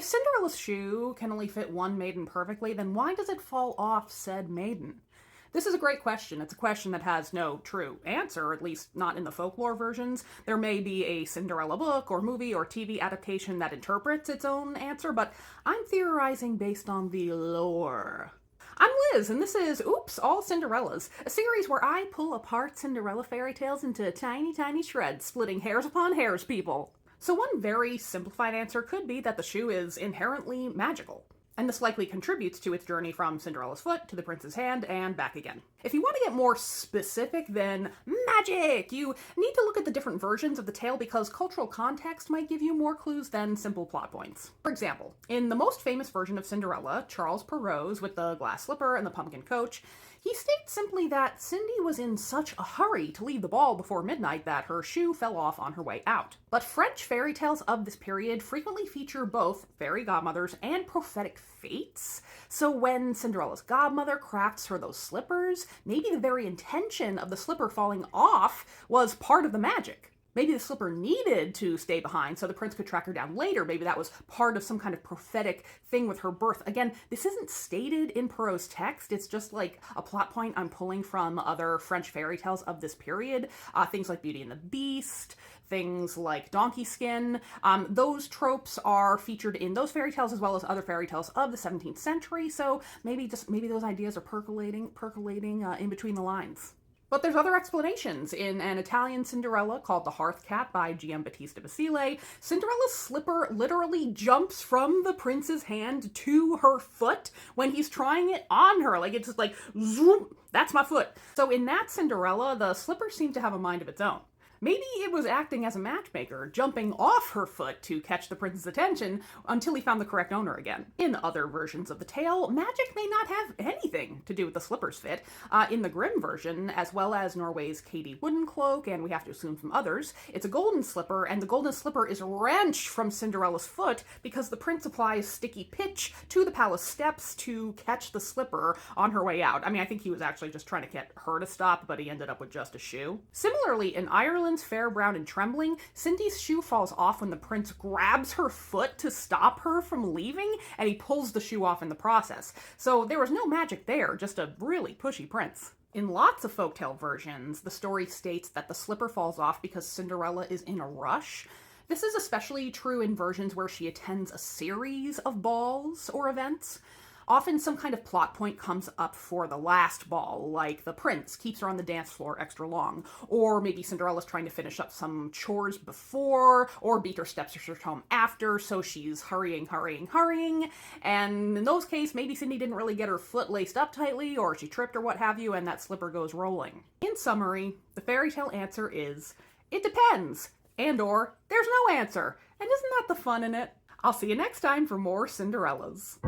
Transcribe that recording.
Cinderella's shoe can only fit one maiden perfectly, then why does it fall off said maiden? This is a great question. It's a question that has no true answer, at least not in the folklore versions. There may be a Cinderella book or movie or TV adaptation that interprets its own answer, but I'm theorizing based on the lore. I'm Liz, and this is Oops, All Cinderellas, a series where I pull apart Cinderella fairy tales into tiny, tiny shreds, splitting hairs upon hairs, people. So one very simplified answer could be that the shoe is inherently magical, and this likely contributes to its journey from Cinderella's foot to the prince's hand and back again. If you want to get more specific than magic, you need to look at the different versions of the tale because cultural context might give you more clues than simple plot points. For example, in the most famous version of Cinderella, Charles Perrault's with the glass slipper and the pumpkin coach, he states simply that Cindy was in such a hurry to leave the ball before midnight that her shoe fell off on her way out. But French fairy tales of this period frequently feature both fairy godmothers and prophetic fates. So when Cinderella's godmother crafts her those slippers, maybe the very intention of the slipper falling off was part of the magic. Maybe the slipper needed to stay behind so the prince could track her down later. Maybe that was part of some kind of prophetic thing with her birth. Again, this isn't stated in Perrault's text. It's just like a plot point I'm pulling from other French fairy tales of this period. Things like Beauty and the Beast, things like Donkey Skin. Those tropes are featured in those fairy tales as well as other fairy tales of the 17th century. So maybe those ideas are percolating in between the lines. But there's other explanations. In an Italian Cinderella called The Hearth Cat by Giambattista Basile, Cinderella's slipper literally jumps from the prince's hand to her foot when he's trying it on her. Like, it's just like, zoom, that's my foot. So in that Cinderella, the slipper seemed to have a mind of its own. Maybe it was acting as a matchmaker, jumping off her foot to catch the prince's attention until he found the correct owner again. In other versions of the tale, magic may not have anything to do with the slipper's fit. In the Grimm version, as well as Norway's Katie Woodencloak, and we have to assume from others, it's a golden slipper, and the golden slipper is wrenched from Cinderella's foot because the prince applies sticky pitch to the palace steps to catch the slipper on her way out. I mean, I think he was actually just trying to get her to stop, but he ended up with just a shoe. Similarly, in Ireland, Fair, Brown, and Trembling, Cindy's shoe falls off when the prince grabs her foot to stop her from leaving, and he pulls the shoe off in the process. So there was no magic there, just a really pushy prince. In lots of folktale versions, the story states that the slipper falls off because Cinderella is in a rush. This is especially true in versions where she attends a series of balls or events. Often some kind of plot point comes up for the last ball, like the prince keeps her on the dance floor extra long, or maybe Cinderella's trying to finish up some chores before, or beat her stepsisters home after, so she's hurrying, and in those cases, maybe Cindy didn't really get her foot laced up tightly, or she tripped or what have you, and that slipper goes rolling. In summary, the fairy tale answer is, it depends, and/or there's no answer, and isn't that the fun in it? I'll see you next time for more Cinderellas.